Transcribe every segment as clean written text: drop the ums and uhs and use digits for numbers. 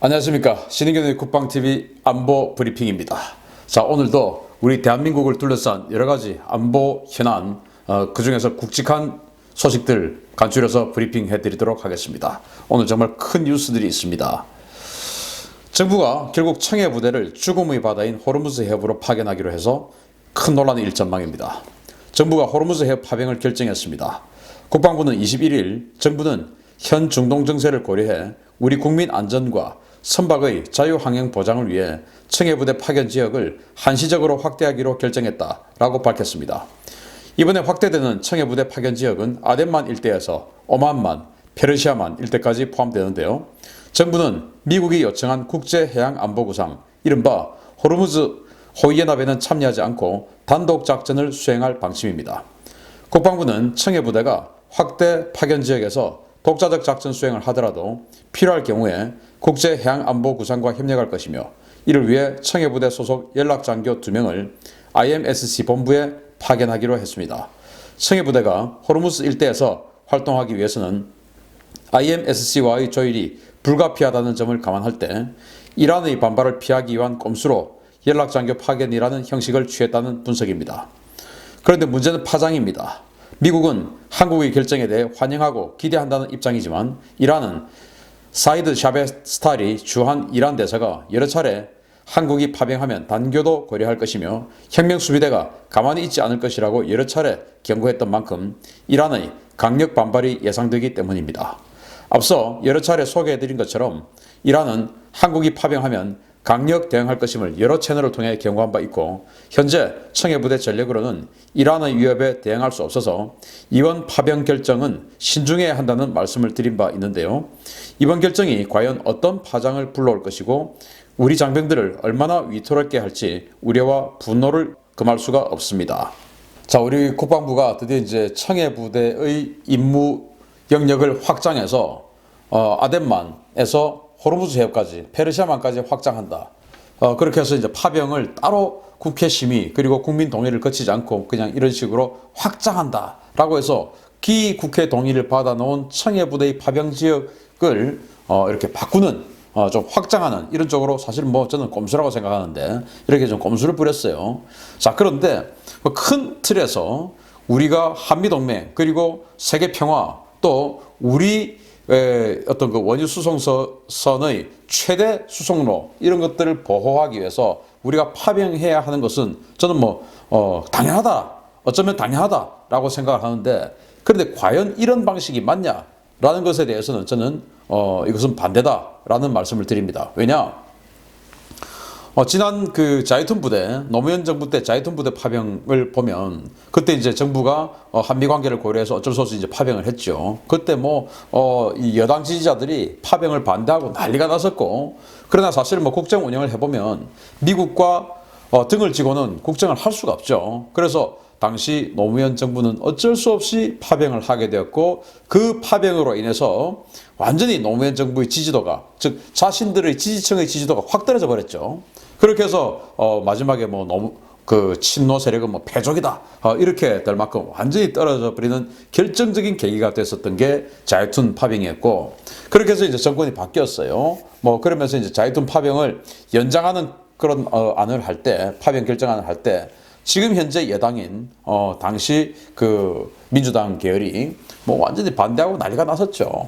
안녕하십니까. 신인경의 국방TV 안보 브리핑입니다. 자, 오늘도 우리 대한민국을 둘러싼 여러가지 안보 현안, 그 중에서 굵직한 소식들 간추려서 브리핑 해드리도록 하겠습니다. 오늘 정말 큰 뉴스들이 있습니다. 정부가 결국 청해 부대를 죽음의 바다인 호르무즈 해협으로 파견하기로 해서 큰 논란이 일 전망입니다. 정부가 호르무즈 해협 파병을 결정했습니다. 국방부는 21일 정부는 현 중동 정세를 고려해 우리 국민 안전과 선박의 자유항행 보장을 위해 청해부대 파견 지역을 한시적으로 확대하기로 결정했다라고 밝혔습니다. 이번에 확대되는 청해부대 파견 지역은 아덴만 일대에서 오만만, 페르시아만 일대까지 포함되는데요. 정부는 미국이 요청한 국제해양안보구상 이른바 호르무즈 호위연합에는 참여하지 않고 단독 작전을 수행할 방침입니다. 국방부는 청해부대가 확대 파견 지역에서 독자적 작전 수행을 하더라도 필요할 경우에 국제해양안보구상과 협력할 것이며 이를 위해 청해부대 소속 연락장교 2명을 IMSC 본부에 파견하기로 했습니다. 청해부대가 호르무즈 일대에서 활동하기 위해서는 IMSC와의 조율이 불가피하다는 점을 감안할 때 이란의 반발을 피하기 위한 꼼수로 연락장교 파견이라는 형식을 취했다는 분석입니다. 그런데 문제는 파장입니다. 미국은 한국의 결정에 대해 환영하고 기대한다는 입장이지만 이란은 사이드 샤베스타리 주한 이란 대사가 여러 차례 한국이 파병하면 단교도 고려할 것이며 혁명수비대가 가만히 있지 않을 것이라고 여러 차례 경고했던 만큼 이란의 강력 반발이 예상되기 때문입니다. 앞서 여러 차례 소개해드린 것처럼 이란은 한국이 파병하면 강력 대응할 것임을 여러 채널을 통해 경고한 바 있고 현재 청해부대 전력으로는 이란의 위협에 대응할 수 없어서 이번 파병 결정은 신중해야 한다는 말씀을 드린 바 있는데요. 이번 결정이 과연 어떤 파장을 불러올 것이고 우리 장병들을 얼마나 위태롭게 할지 우려와 분노를 금할 수가 없습니다. 자, 우리 국방부가 드디어 이제 청해부대의 임무 영역을 확장해서 아덴만에서 호르무즈 해협까지 페르시아만까지 확장한다. 그렇게 해서 이제 파병을 따로 국회 심의 그리고 국민 동의를 거치지 않고 그냥 이런 식으로 확장한다라고 해서 기국회 동의를 받아놓은 청해부대의 파병 지역을 이렇게 바꾸는 좀 확장하는 이런 쪽으로 사실 뭐 저는 꼼수라고 생각하는데 이렇게 좀 꼼수를 부렸어요. 자, 그런데 큰 틀에서 우리가 한미동맹 그리고 세계 평화 또 우리 어떤 그 원유 수송선의 최대 수송로 이런 것들을 보호하기 위해서 우리가 파병해야 하는 것은 저는 당연하다, 어쩌면 당연하다라고 생각을 하는데 그런데 과연 이런 방식이 맞냐라는 것에 대해서는 저는 이것은 반대다라는 말씀을 드립니다. 왜냐? 지난 그 자유툰 부대, 노무현 정부 때 자유툰 부대 파병을 보면 그때 이제 정부가 한미 관계를 고려해서 어쩔 수 없이 이제 파병을 했죠. 그때 이 여당 지지자들이 파병을 반대하고 난리가 났었고 그러나 사실 국정 운영을 해보면 미국과 등을 지고는 국정을 할 수가 없죠. 그래서 당시 노무현 정부는 어쩔 수 없이 파병을 하게 되었고 그 파병으로 인해서 완전히 노무현 정부의 지지도가 즉 자신들의 지지층의 지지도가 확 떨어져 버렸죠. 그렇게 해서 마지막에 너무 그 친노 세력은 패족이다 이렇게 될 만큼 완전히 떨어져 버리는 결정적인 계기가 됐었던 게 자유툰 파병이었고 그렇게 해서 이제 정권이 바뀌었어요. 그러면서 이제 자유툰 파병을 연장하는 그런 안을 할 때 파병 결정안을 할 때 지금 현재 여당인 당시 그 민주당 계열이 완전히 반대하고 난리가 났었죠.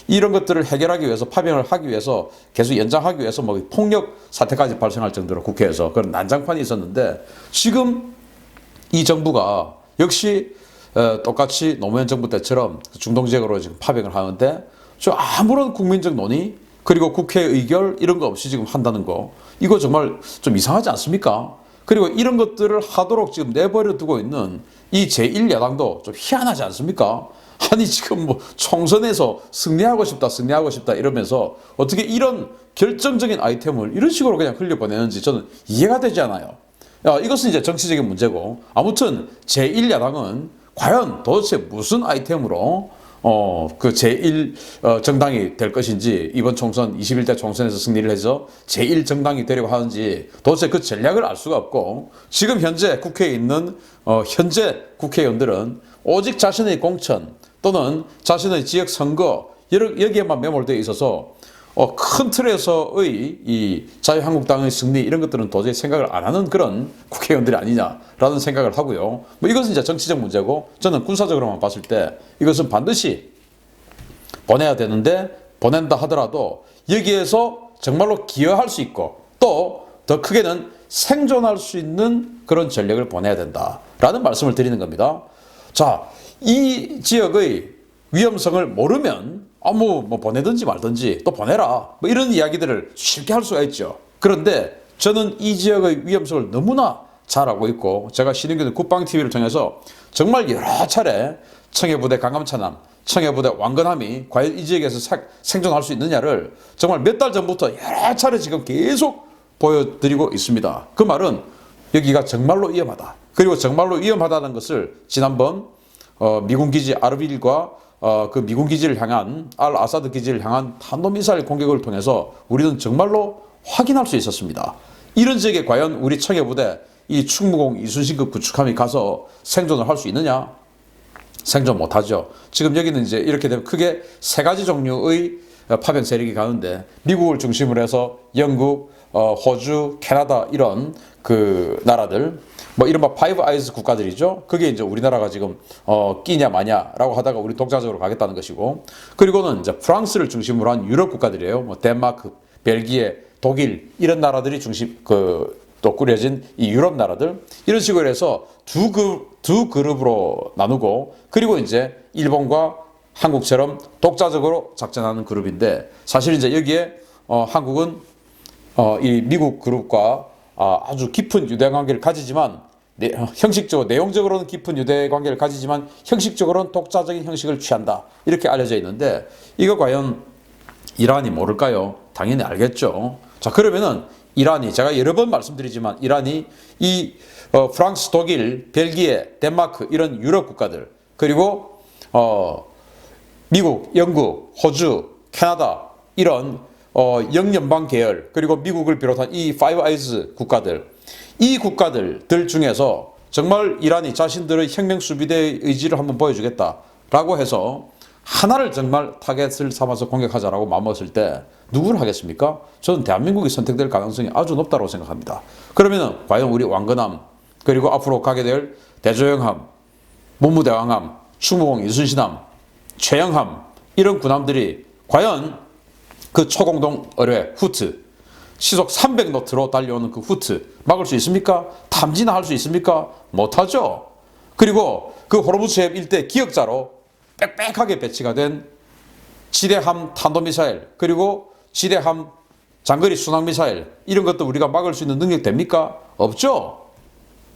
이런 것들을 해결하기 위해서 파병을 하기 위해서 계속 연장하기 위해서 폭력 사태까지 발생할 정도로 국회에서 그런 난장판이 있었는데 지금 이 정부가 역시 똑같이 노무현 정부 때처럼 중동 지역으로 지금 파병을 하는데 아무런 국민적 논의 그리고 국회 의결 이런 거 없이 지금 한다는 거 이거 정말 좀 이상하지 않습니까? 그리고 이런 것들을 하도록 지금 내버려 두고 있는 이 제1야당도 좀 희한하지 않습니까? 아니 지금 총선에서 승리하고 싶다 이러면서 어떻게 이런 결정적인 아이템을 이런 식으로 그냥 흘려보내는지 저는 이해가 되지 않아요. 이것은 이제 정치적인 문제고 아무튼 제1야당은 과연 도대체 무슨 아이템으로 그 제1 정당이 될 것인지 이번 총선 21대 총선에서 승리를 해서 제1 정당이 되려고 하는지 도대체 그 전략을 알 수가 없고 지금 현재 국회에 있는 현재 국회의원들은 오직 자신의 공천 또는 자신의 지역 선거 여기에만 매몰되어 있어서 큰 틀에서의 이 자유한국당의 승리 이런 것들은 도저히 생각을 안 하는 그런 국회의원들이 아니냐라는 생각을 하고요. 뭐 이것은 이제 정치적 문제고 저는 군사적으로만 봤을 때 이것은 반드시 보내야 되는데 보낸다 하더라도 여기에서 정말로 기여할 수 있고 또 더 크게는 생존할 수 있는 그런 전력을 보내야 된다라는 말씀을 드리는 겁니다. 자, 이 지역의 위험성을 모르면 뭐 보내든지 말든지 또 보내라 뭐 이런 이야기들을 쉽게 할 수가 있죠. 그런데 저는 이 지역의 위험성을 너무나 잘 알고 있고 제가 신인균 국방TV를 통해서 정말 여러 차례 청해부대 강감차남, 청해부대 왕건함이 과연 이 지역에서 생존할 수 있느냐를 정말 몇 달 전부터 여러 차례 지금 계속 보여드리고 있습니다. 그 말은 여기가 정말로 위험하다. 그리고 정말로 위험하다는 것을 지난번 미군 기지 아르빌과 그 미군 기지를 향한 알 아사드 기지를 향한 탄도미사일 공격을 통해서 우리는 정말로 확인할 수 있었습니다. 이런 지역에 과연 우리 청해부대 이 충무공 이순신급 구축함이 가서 생존을 할 수 있느냐? 생존 못하죠. 지금 여기는 이제 이렇게 되면 크게 세 가지 종류의 파병 세력이 가는데 미국을 중심으로 해서 영국, 호주, 캐나다 이런 그 나라들 뭐 이른바 파이브 아이즈 국가들이죠. 그게 이제 우리나라가 지금 끼냐 마냐라고 하다가 우리 독자적으로 가겠다는 것이고 그리고는 이제 프랑스를 중심으로 한 유럽 국가들이에요. 뭐 덴마크, 벨기에, 독일 이런 나라들이 또 꾸려진 이 유럽 나라들 이런 식으로 해서 두 그룹으로 나누고 그리고 이제 일본과 한국처럼 독자적으로 작전하는 그룹인데 사실 이제 여기에 한국은 이 미국 그룹과 아주 깊은 유대 관계를 가지지만 형식적으로 내용적으로는 깊은 유대 관계를 가지지만 형식적으로는 독자적인 형식을 취한다 이렇게 알려져 있는데 이거 과연 이란이 모를까요? 당연히 알겠죠. 자 그러면은 이란이 제가 여러 번 말씀드리지만 이란이 이 프랑스, 독일, 벨기에, 덴마크 이런 유럽 국가들 그리고 미국, 영국, 호주, 캐나다 이런 영연방 계열 그리고 미국을 비롯한 이 파이브 아이즈 국가들 이 국가들 중에서 정말 이란이 자신들의 혁명 수비대의 의지를 한번 보여주겠다라고 해서 하나를 정말 타겟을 삼아서 공격하자라고 마음먹었을 때 누구를 하겠습니까? 저는 대한민국이 선택될 가능성이 아주 높다고 생각합니다. 그러면 과연 우리 왕건함 그리고 앞으로 가게 될 대조영함, 문무대왕함, 충무공 이순신함, 최영함 이런 군함들이 과연 그 초공동 어뢰 후트 시속 300노트로 달려오는 그 후트 막을 수 있습니까? 탐지나 할 수 있습니까? 못하죠. 그리고 그 호르무즈 해협 일대 기역자로 빽빽하게 배치가 된 지대함 탄도미사일 그리고 지대함 장거리 순항미사일 이런 것도 우리가 막을 수 있는 능력 됩니까? 없죠.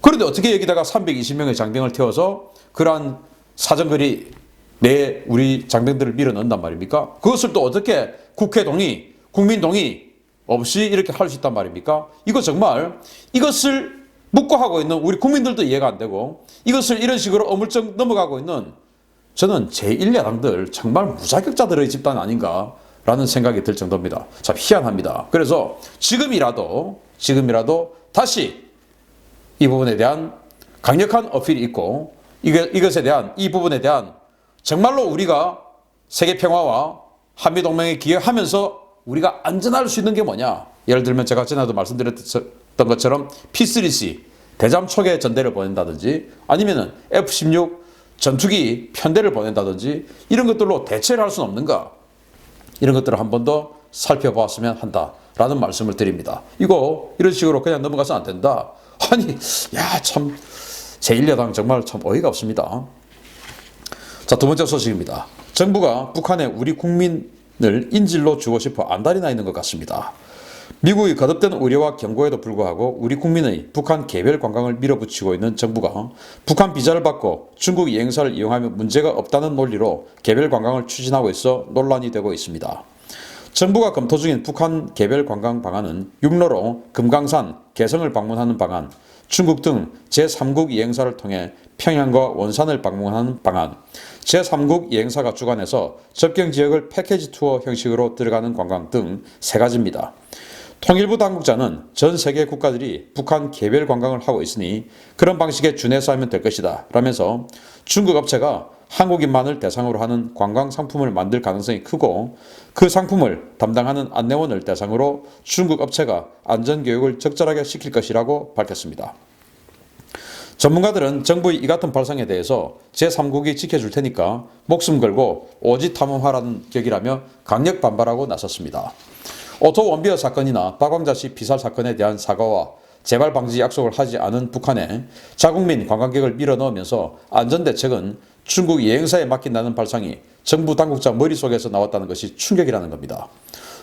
그런데 어떻게 여기다가 320명의 장병을 태워서 그러한 사정거리 내 우리 장병들을 밀어넣는단 말입니까? 그것을 또 어떻게 국회 동의, 국민 동의 없이 이렇게 할 수 있단 말입니까? 이거 정말 이것을 묵과하고 있는 우리 국민들도 이해가 안 되고 이것을 이런 식으로 어물쩍 넘어가고 있는 저는 제1야당들 정말 무자격자들의 집단 아닌가라는 생각이 들 정도입니다. 참 희한합니다. 그래서 지금이라도 다시 이 부분에 대한 강력한 어필이 있고 이것에 대한 이 부분에 대한 정말로 우리가 세계 평화와 한미 동맹에 기여하면서 우리가 안전할 수 있는 게 뭐냐? 예를 들면 제가 전에도 말씀드렸던 것처럼 P3C 대잠 초계 전대를 보낸다든지 아니면은 F-16 전투기 편대를 보낸다든지 이런 것들로 대체를 할 수는 없는가? 이런 것들을 한 번 더 살펴보았으면 한다라는 말씀을 드립니다. 이런 식으로 그냥 넘어가서 안 된다. 아니, 참 제1야당 정말 참 어이가 없습니다. 자, 두 번째 소식입니다. 정부가 북한에 우리 국민을 인질로 주고 싶어 안달이 나 있는 것 같습니다. 미국이 거듭된 우려와 경고에도 불구하고 우리 국민의 북한 개별 관광을 밀어붙이고 있는 정부가 북한 비자를 받고 중국 여행사를 이용하면 문제가 없다는 논리로 개별 관광을 추진하고 있어 논란이 되고 있습니다. 정부가 검토 중인 북한 개별 관광 방안은 육로로 금강산, 개성을 방문하는 방안, 중국 등 제3국 여행사를 통해 평양과 원산을 방문하는 방안, 제3국 여행사가 주관해서 접경 지역을 패키지 투어 형식으로 들어가는 관광 등 세 가지입니다. 통일부 당국자는 전 세계 국가들이 북한 개별 관광을 하고 있으니 그런 방식에 준해서 하면 될 것이다 라면서 중국 업체가 한국인만을 대상으로 하는 관광 상품을 만들 가능성이 크고 그 상품을 담당하는 안내원을 대상으로 중국 업체가 안전교육을 적절하게 시킬 것이라고 밝혔습니다. 전문가들은 정부의 이 같은 발상에 대해서 제3국이 지켜줄 테니까 목숨 걸고 오지 탐험하라는 격이라며 강력 반발하고 나섰습니다. 오토 원비어 사건이나 박광자 씨 피살 사건에 대한 사과와 재발 방지 약속을 하지 않은 북한에 자국민 관광객을 밀어넣으면서 안전대책은 중국 여행사에 맡긴다는 발상이 정부 당국자 머릿속에서 나왔다는 것이 충격이라는 겁니다.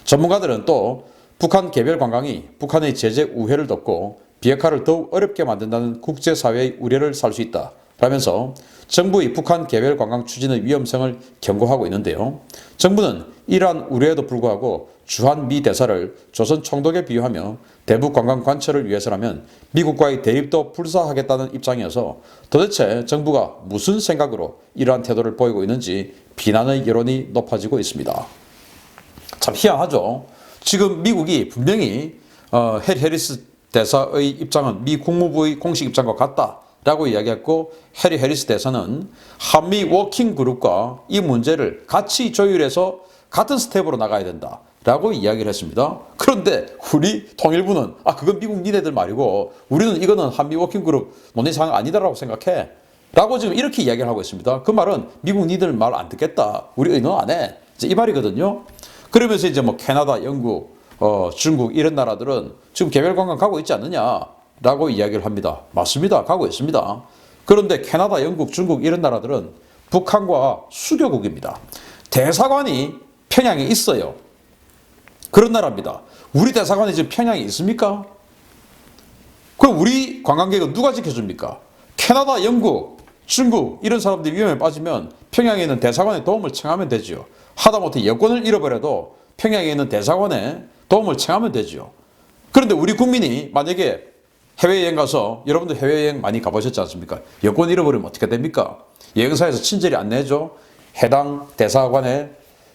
전문가들은 또 북한 개별 관광이 북한의 제재 우회를 덮고 비핵화를 더욱 어렵게 만든다는 국제사회의 우려를 살 수 있다 라면서 정부의 북한 개별 관광 추진의 위험성을 경고하고 있는데요. 정부는 이러한 우려에도 불구하고 주한 미 대사를 조선 총독에 비유하며 대북 관광 관철을 위해서라면 미국과의 대립도 불사하겠다는 입장이어서 도대체 정부가 무슨 생각으로 이러한 태도를 보이고 있는지 비난의 여론이 높아지고 있습니다. 참 희한하죠. 지금 미국이 분명히 해리스 대사의 입장은 미 국무부의 공식 입장과 같다라고 이야기했고 해리 해리스 대사는 한미 워킹 그룹과 이 문제를 같이 조율해서 같은 스텝으로 나가야 된다라고 이야기를 했습니다. 그런데 우리 통일부는 그건 미국 니네들 말이고 우리는 이거는 한미 워킹 그룹 논의 사항 아니다라고 생각해 라고 지금 이렇게 이야기를 하고 있습니다. 그 말은 미국 니들 말 안 듣겠다. 우리 의논 안 해. 이 말이거든요. 그러면서 이제 뭐 캐나다, 영국, 중국 이런 나라들은 지금 개별 관광 가고 있지 않느냐라고 이야기를 합니다. 맞습니다. 가고 있습니다. 그런데 캐나다, 영국, 중국 이런 나라들은 북한과 수교국입니다. 대사관이 평양에 있어요. 그런 나라입니다. 우리 대사관이 지금 평양에 있습니까? 그럼 우리 관광객은 누가 지켜줍니까? 캐나다, 영국, 중국 이런 사람들이 위험에 빠지면 평양에 있는 대사관에 도움을 청하면 되지요. 하다못해 여권을 잃어버려도 평양에 있는 대사관에 도움을 청하면 되죠. 그런데 우리 국민이 만약에 해외여행 가서 여러분들 해외여행 많이 가보셨지 않습니까? 여권 잃어버리면 어떻게 됩니까? 여행사에서 친절히 안내해줘. 해당 대사관에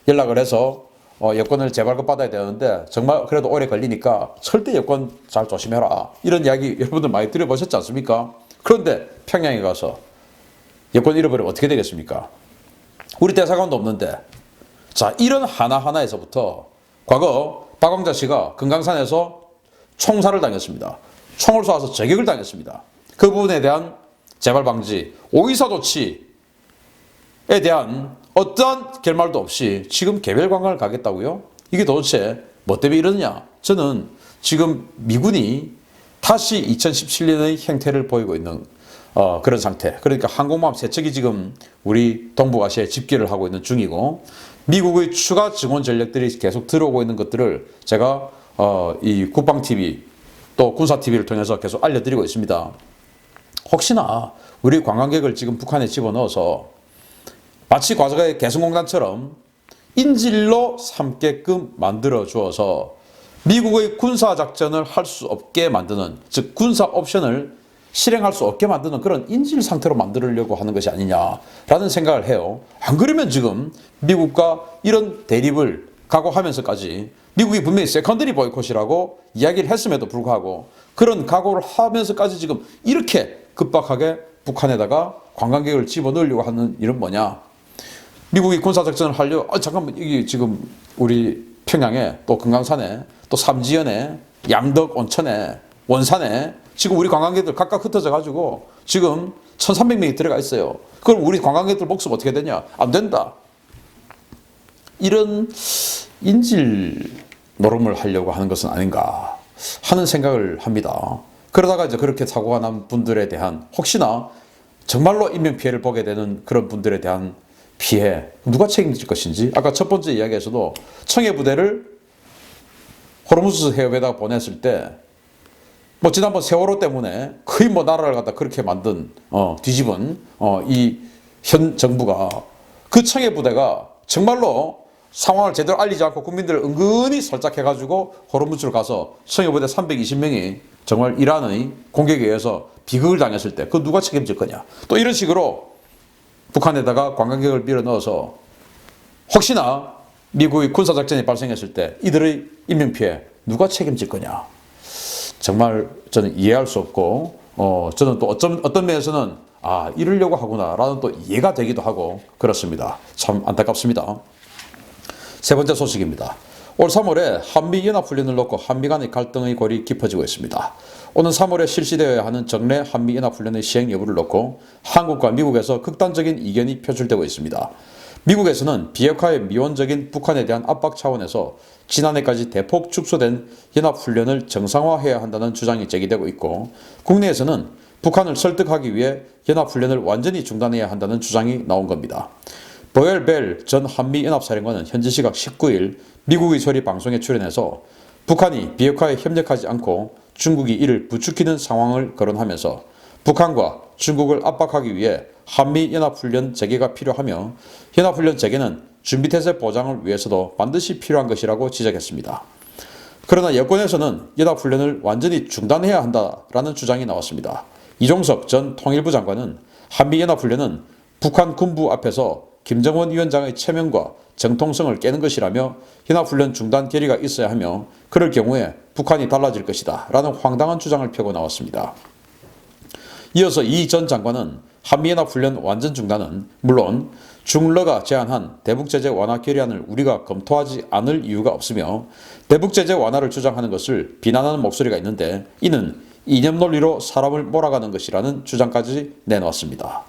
연락을 해서 여권을 재발급 받아야 되는데 정말 그래도 오래 걸리니까 절대 여권 잘 조심해라. 이런 이야기 여러분들 많이 들어보셨지 않습니까? 그런데 평양에 가서 여권 잃어버리면 어떻게 되겠습니까? 우리 대사관도 없는데. 자, 이런 하나하나에서부터 과거 박광자 씨가 금강산에서 총살을 당했습니다. 총을 쏘아서 저격을 당했습니다. 그 부분에 대한 재발 방지, 오이사 조치에 대한 어떠한 결말도 없이 지금 개별 관광을 가겠다고요? 이게 도대체 뭐 때문에 이러느냐? 저는 지금 미군이 다시 2017년의 행태를 보이고 있는 그런 상태. 그러니까 항공모함 세 척이 지금 우리 동북아시아에 집결을 하고 있는 중이고 미국의 추가 증원 전력들이 계속 들어오고 있는 것들을 제가 이 국방TV 또 군사TV를 통해서 계속 알려드리고 있습니다. 혹시나 우리 관광객을 지금 북한에 집어넣어서 마치 과거의 개성공단처럼 인질로 삼게끔 만들어 주어서 미국의 군사작전을 할 수 없게 만드는, 즉 군사 옵션을 실행할 수 없게 만드는 그런 인질 상태로 만들려고 하는 것이 아니냐라는 생각을 해요. 안 그러면 지금 미국과 이런 대립을 각오하면서까지 미국이 분명히 세컨더리 보이콧이라고 이야기를 했음에도 불구하고 그런 각오를 하면서까지 지금 이렇게 급박하게 북한에다가 관광객을 집어넣으려고 하는 일은 뭐냐. 미국이 군사작전을 하려고 잠깐만 이게 지금 우리 평양에 또 금강산에 또 삼지연에 양덕 온천에 원산에 지금 우리 관광객들 각각 흩어져 가지고 지금 1,300명이 들어가 있어요. 그럼 우리 관광객들 목숨 어떻게 되냐? 안 된다. 이런 인질 노름을 하려고 하는 것은 아닌가 하는 생각을 합니다. 그러다가 이제 그렇게 사고가 난 분들에 대한 혹시나 정말로 인명피해를 보게 되는 그런 분들에 대한 피해 누가 책임질 것인지 아까 첫 번째 이야기에서도 청해부대를 호르무즈 해협에다 보냈을 때 뭐 지난번 세월호 때문에 거의 뭐 나라를 갖다 그렇게 만든 뒤집은 이 현 정부가 그 청해부대가 정말로 상황을 제대로 알리지 않고 국민들을 은근히 살짝해가지고 호르무즈를 가서 청해부대 320명이 정말 이란의 공격에 의해서 비극을 당했을 때 그거 누가 책임질 거냐. 또 이런 식으로 북한에다가 관광객을 밀어넣어서 혹시나 미국의 군사작전이 발생했을 때 이들의 인명피해 누가 책임질 거냐. 정말 저는 이해할 수 없고 저는 또 어떤 면에서는 이러려고 하구나라는 또 이해가 되기도 하고 그렇습니다. 참 안타깝습니다. 세 번째 소식입니다. 올 3월에 한미연합훈련을 놓고 한미 간의 갈등의 골이 깊어지고 있습니다. 오는 3월에 실시되어야 하는 정례 한미연합훈련의 시행 여부를 놓고 한국과 미국에서 극단적인 이견이 표출되고 있습니다. 미국에서는 비핵화의 미온적인 북한에 대한 압박 차원에서 지난해까지 대폭 축소된 연합훈련을 정상화해야 한다는 주장이 제기되고 있고, 국내에서는 북한을 설득하기 위해 연합훈련을 완전히 중단해야 한다는 주장이 나온 겁니다. 버엘 벨 전 한미연합사령관은 현지 시각 19일 미국의 소리 방송에 출연해서 북한이 비핵화에 협력하지 않고 중국이 이를 부추기는 상황을 거론하면서 북한과 중국을 압박하기 위해 한미연합훈련 재개가 필요하며 연합훈련 재개는 준비태세 보장을 위해서도 반드시 필요한 것이라고 지적했습니다. 그러나 여권에서는 연합훈련을 완전히 중단해야 한다라는 주장이 나왔습니다. 이종석 전 통일부 장관은 한미연합훈련은 북한 군부 앞에서 김정은 위원장의 체면과 정통성을 깨는 것이라며 연합훈련 중단 결의가 있어야 하며 그럴 경우에 북한이 달라질 것이다 라는 황당한 주장을 펴고 나왔습니다. 이어서 이 전 장관은 한미연합훈련 완전 중단은 물론 중러가 제안한 대북제재 완화 결의안을 우리가 검토하지 않을 이유가 없으며 대북제재 완화를 주장하는 것을 비난하는 목소리가 있는데 이는 이념 논리로 사람을 몰아가는 것이라는 주장까지 내놓았습니다.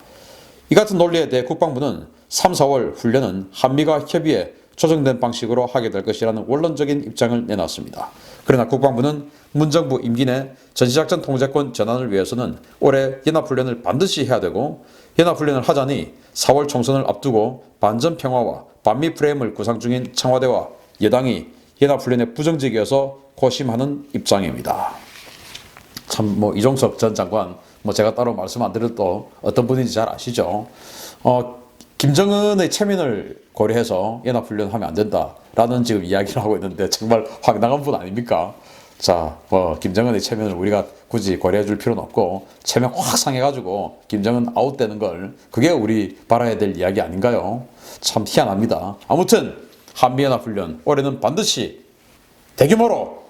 이 같은 논리에 대해 국방부는 3, 4월 훈련은 한미가 협의해 조정된 방식으로 하게 될 것이라는 원론적인 입장을 내놨습니다. 그러나 국방부는 문정부 임기 내 전시작전 통제권 전환을 위해서는 올해 연합훈련을 반드시 해야 되고 연합훈련을 하자니 4월 총선을 앞두고 반전평화와 반미 프레임을 구상 중인 청와대와 여당이 연합훈련에 부정적이어서 고심하는 입장입니다. 참 이종석 전 장관 제가 따로 말씀 안 드려도 어떤 분인지 잘 아시죠? 김정은의 체면을 고려해서 연합훈련하면 안 된다라는 지금 이야기를 하고 있는데 정말 황당한 분 아닙니까? 자, 김정은의 체면을 우리가 굳이 고려해 줄 필요는 없고 체면 확 상해가지고 김정은 아웃되는 걸 그게 우리 바라야 될 이야기 아닌가요? 참 희한합니다. 아무튼 한미연합훈련 올해는 반드시 대규모로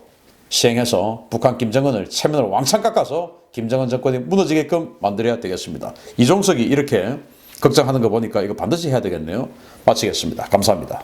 시행해서 북한 김정은을 체면을 왕창 깎아서 김정은 정권이 무너지게끔 만들어야 되겠습니다. 이종석이 이렇게 걱정하는 거 보니까 이거 반드시 해야 되겠네요. 마치겠습니다. 감사합니다.